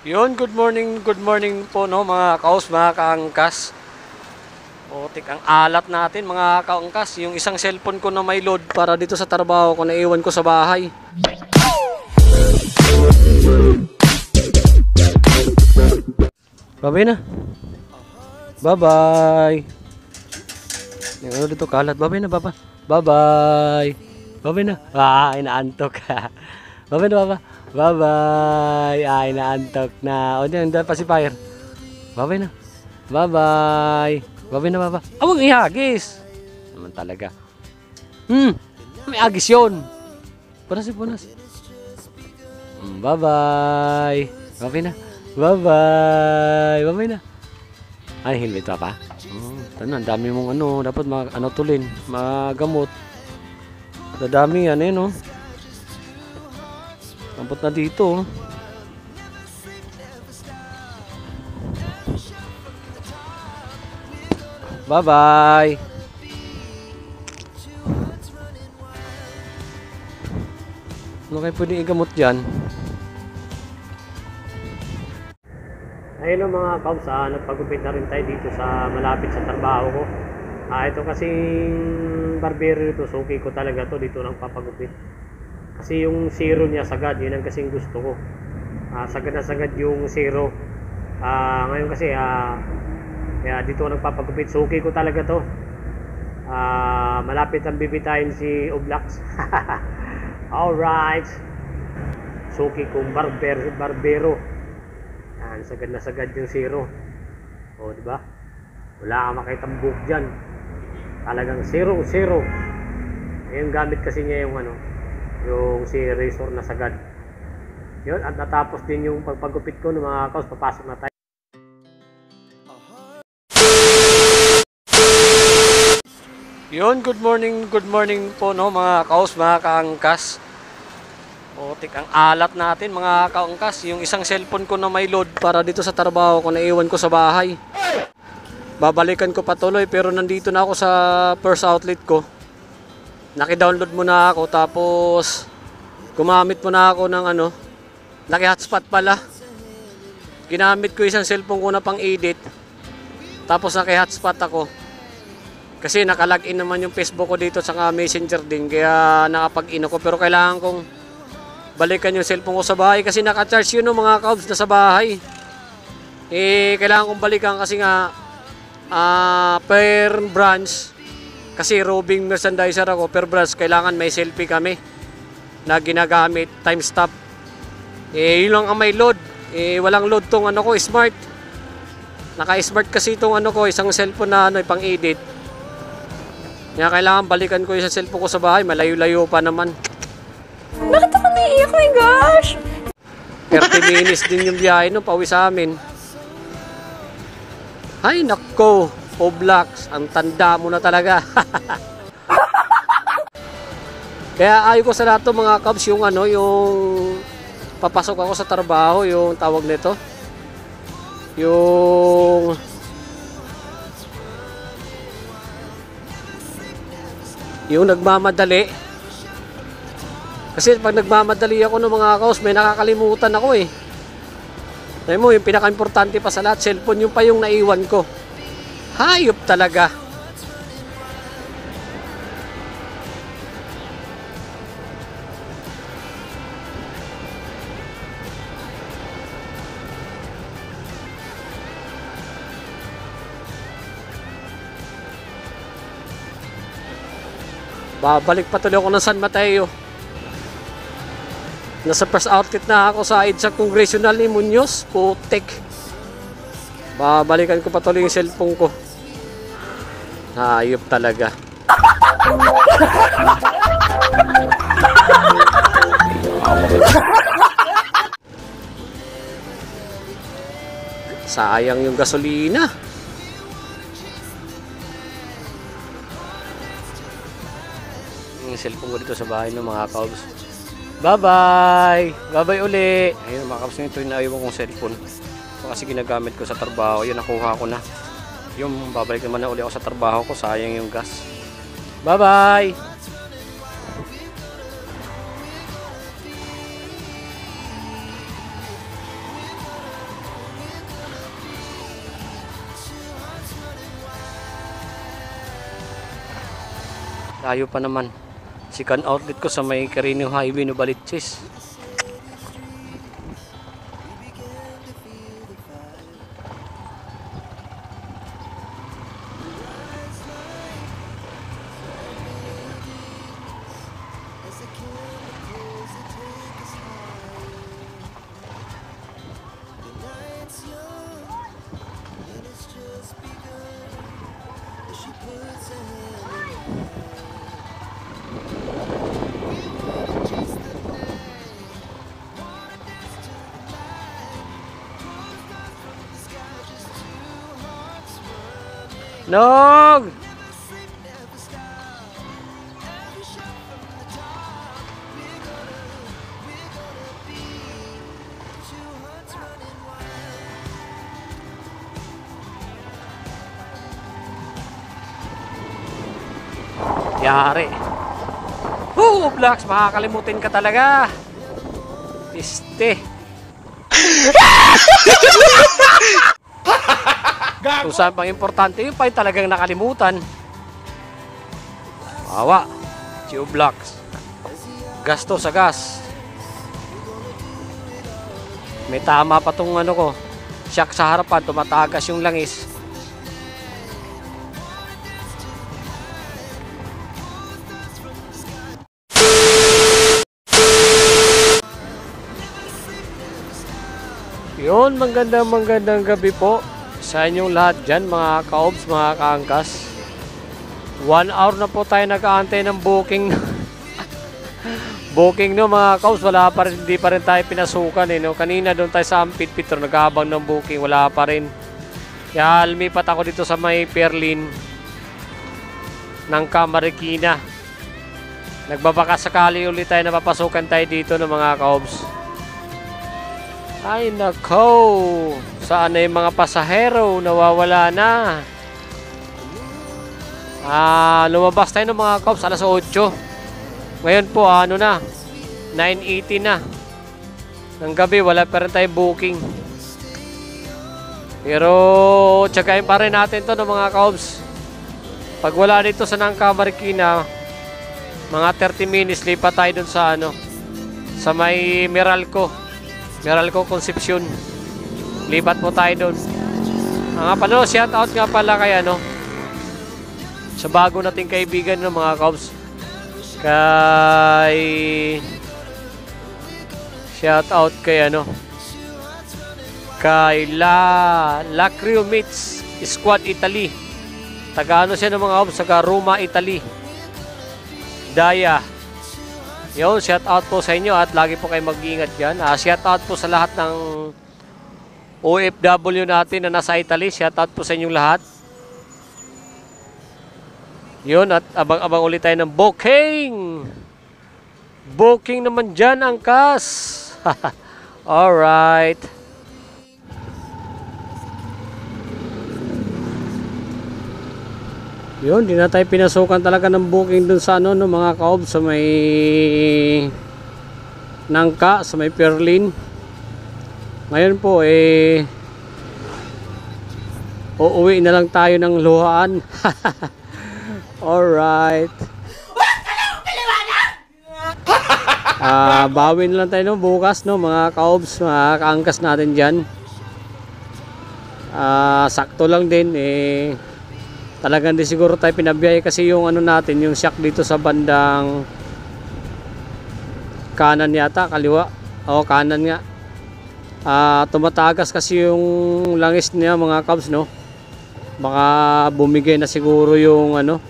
Yun, good morning po no mga kaos, mga kaangkas. Otik ang alat natin mga kaangkas. Yung isang cellphone ko na may load para dito sa trabaho ko, naiwan ko sa bahay. Babay na. Bye-bye. Yung ano dito kalat. Babay na, baba. Bye-bye. Babay na. Inaantok. Babay na, baba. Bye-bye. Inaantok na. O, diyan, pacifier. Bye-bye na. Bye-bye. Bye-bye na, baba. Huwag ihagis. Naman talaga. May agis yun. Punas. Bye-bye. Bye-bye na. Bye-bye. Bye-bye na. Ay, helmet pa. Ang dami mong ano. Dapat tulin. Magamot. Dadami yan no. Ambot na dito. Bye-bye. Ano kayo pwedeng igamot dyan? Ayun mga kaos, nagpagupit na rin tayo dito sa malapit sa trabaho ko. Ito kasing barbero ito, suki ko talaga to, dito lang papagupit. Kasi yung zero niya sagad, yun ang kasing gusto ko. Sagad na sagad yung zero. Ngayon kasi, kaya dito ako nagpapagupit, suki ko talaga to. Malapit ang bibitayin si Oblax. Alright. Suki kong barbero. Yan, sagad na sagad yung zero. O, diba? Wala kang makitang buhok dyan. Talagang zero. Yung gamit kasi niya yung yung si razor na sagad. Yun, at natapos din yung pagpagupit ko ng mga kaos. Papasok na tayo. Yun, good morning po no mga kaos, mga kaangkas. Otik ang alat natin mga kaangkas. Yung isang cellphone ko na may load para dito sa trabaho ko, naiwan ko sa bahay. Babalikan ko patuloy pero nandito na ako sa first outlet ko. Naki-download muna ako tapos gumamit muna ako ng naki-hotspot pala. Ginamit ko isang cellphone ko na pang edit. Tapos naki-hotspot ako. Kasi naka-login naman yung Facebook ko dito sa Messenger din, kaya nakapag-in ako, pero kailangan kong balikan yung cellphone ko sa bahay kasi naka-charge yun mga kabs na sa bahay. Kailangan kong balikan kasi nga per branch, kasi roving merchandiser ako, per branch kailangan may selfie kami na ginagamit, time stop. Yun lang ang may load. Walang load tong ko, smart. Naka-smart kasi itong ko, isang cellphone na pang edit. Kaya kailangan balikan ko yung cellphone ko sa bahay, malayo-layo pa naman. Bakit ako naiiyak? My gosh! 30 minutes din yung biyahe no, pauwi sa amin. Ay nako, Oblax, ang tanda mo na talaga. Kaya ayaw ko sa lahat to mga kabs, yung yung papasok ako sa trabaho, yung tawag nito, yung nagmamadali. Kasi pag nagmamadali ako ng mga kaos, may nakakalimutan ako Sabi mo, yung pinaka-importante pa sa lahat, cellphone yung pa yung naiwan ko. Hayop talaga. Babalik pa tuloy ako ng San Mateo. Nasa first outlet na ako sa EDSA Congressional ni Muñoz. Putek. Babalikan ko pa tuloy yung cellphone ko. Hayop talaga. Sayang yung gasolina. Yung cellphone ko dito sa bahay ng mga kabs. Bye-bye! Bye-bye uli! Ayun mga kabs, ito yung naiwan kong cellphone. Kasi ginagamit ko sa trabaho. Yun, nakuha ko na. Yung babalik naman na uli ako sa trabaho ko. Sayang yung gas. Bye-bye! Layo pa naman. Second outlet ko sa may Carino Highway, Novaliches. Nog! Yari. Blocks, makakalimutin ka talaga. Piste. Kung saan pang importante, yun pa yung talagang nakalimutan. Mawa. Blocks. Gasto sa gas. May tama pa tong ano ko. Shock sa harapan, tumatagas yung langis. Yun, magandang gabi po sa inyong lahat dyan, mga kaobs, mga kaangkas. 1 hour na po tayo nag-aantay ng booking. Booking no mga kaobs, wala pa rin, hindi pa rin tayo pinasukan no? Kanina doon tayo sa Ampit Petro, nag-aabang ng booking, wala pa rin. Kaya lumipat ako dito sa may Perlin ng Marikina. Nagbabaka sakali ulit tayo na papasukan tayo dito ng mga kaobs. Ay nako, saan na yung mga pasahero? Nawawala na. Lumabas tayo ng mga kaobs alas 8. Ngayon po ano na, 9:80 na ng gabi, wala pa rin tayo booking. Pero tsagain pa rin natin to ng mga kaobs. Pag wala dito sa Nangka Marikina, mga 30 minutes lipat tayo dun sa ano, sa may Meralco Concepcion. Lipat po tayo doon. Shout out nga pala kay ano, sa bago nating kaibigan ng mga kaobs. Shout out kay ano, kay La Crew Meets Squad Italy. Taga ano siya ng mga kaobs, taga Roma, Italy. Daya. Yun, shout out po sa inyo at lagi po kayo mag-iingat dyan. Shout out po sa lahat ng OFW natin na nasa Italy. Shout out po sa inyong lahat. Yun, at abang-abang ulit tayo ng booking. Booking naman dyan, angkas. Alright. Yun, di na tayo pinasukan talaga ng booking dun sa ano, no, mga kaob, sa may Nangka, sa may Perlin. Ngayon po uuwi na lang tayo ng Luhaan. Alright. Bawin lang tayo no, bukas no, mga kaobs, mga kaangkas natin dyan. Sakto lang din talagang di siguro tayo pinabiyahe kasi yung ano natin, yung shock dito sa bandang kanan yata, kaliwa o kanan nga. Tumatagas kasi yung langis niya mga kabs no. Baka bumigay na siguro yung ano,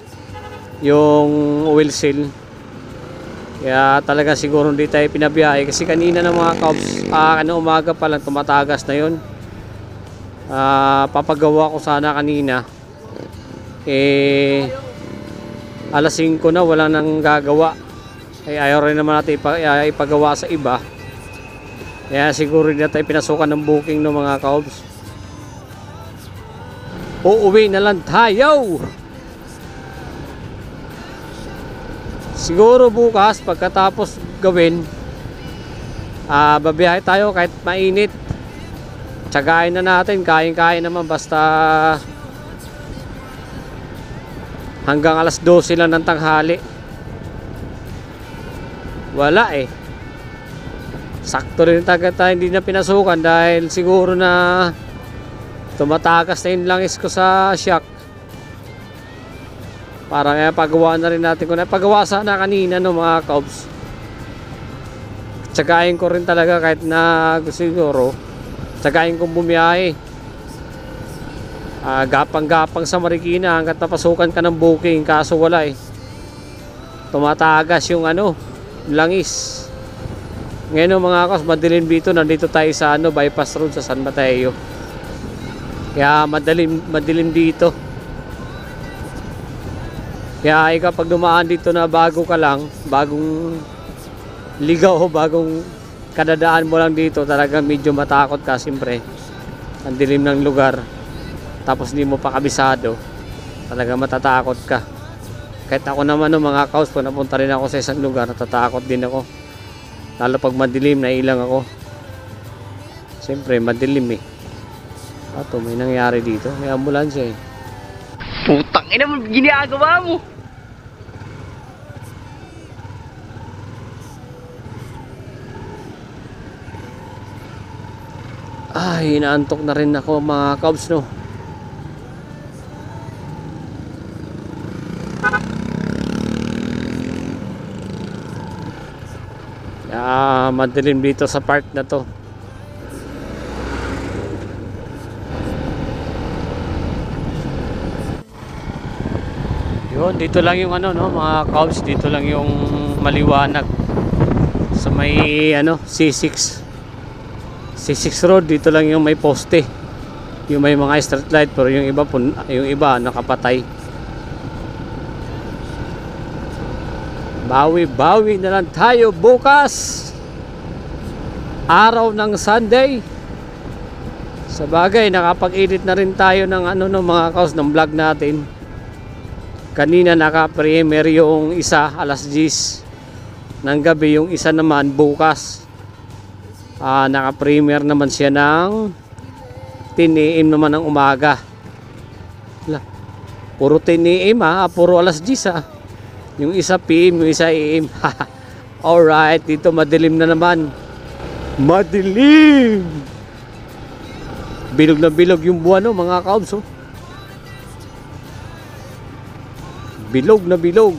yung oil seal. Kaya talaga siguro hindi tayo pinabiyahe kasi kanina ng mga kabs, umaga pa lang tumatagas na yun. Papagawa ko sana kanina, alas 5 na wala nang gagawa. Ayaw rin naman natin ipagawa sa iba. Kaya siguro hindi na tayo pinasukan ng booking ng mga kaobs. Uuwi na lang tayo. Siguro bukas pagkatapos gawin, babiyahe tayo kahit mainit. Tsagain na natin, kain-kain naman basta hanggang alas 12 lang ng tanghali. Wala eh. Sakto rin tayo hindi na pinasukan dahil siguro na tumatakas na yung langis ko sa shock. Parang pagawa na rin natin kung napagawa sana kanina no mga kaobs. Tsagain ko rin talaga kahit na siguro tsagain kong bumiyahe. Gapang-gapang sa Marikina hanggat napasukan ka ng booking, kaso wala eh. Tumatagas yung langis. Ngayon mga kaos, madilim dito. Nandito tayo sa bypass road sa San Mateo. Kaya madilim dito. Kaya ikaw pag dumaan dito na bago ka lang, bagong ligaw o bagong kadadaan mo lang dito, talagang medyo matakot ka siyempre. Ang dilim ng lugar. Tapos hindi mo pa kabisado, talagang matatakot ka. Kahit ako naman mga kaos, pag napunta rin ako sa isang lugar, natatakot din ako. Lalo pag madilim, nailang ako. Siyempre, madilim eh. Ato, may nangyari dito. May ambulansya eh. Putang ina mo, ginagawa mo. Ay, inaantok na rin ako mga kaos no. Madilim dito sa part na to. Yun, dito lang yung mga cows, dito lang yung maliwanag sa may C6 road. Dito lang yung may poste, yung may mga street light, pero yung iba nakapatay. Bawi na lang tayo bukas, araw ng Sunday. Sa bagay, nakapag-edit na rin tayo ng mga kaos ng vlog natin. Kanina naka-premiere yung isa alas 10 ng gabi, yung isa naman bukas. Naka-premiere naman siya ng 10 AM naman ng umaga. Puro 10 AM puro alas 10 Yung isa PM, yung isa AM. Alright, dito madilim na naman. Madilim! Bilog na bilog yung buwan mga kaobs. Bilog na bilog.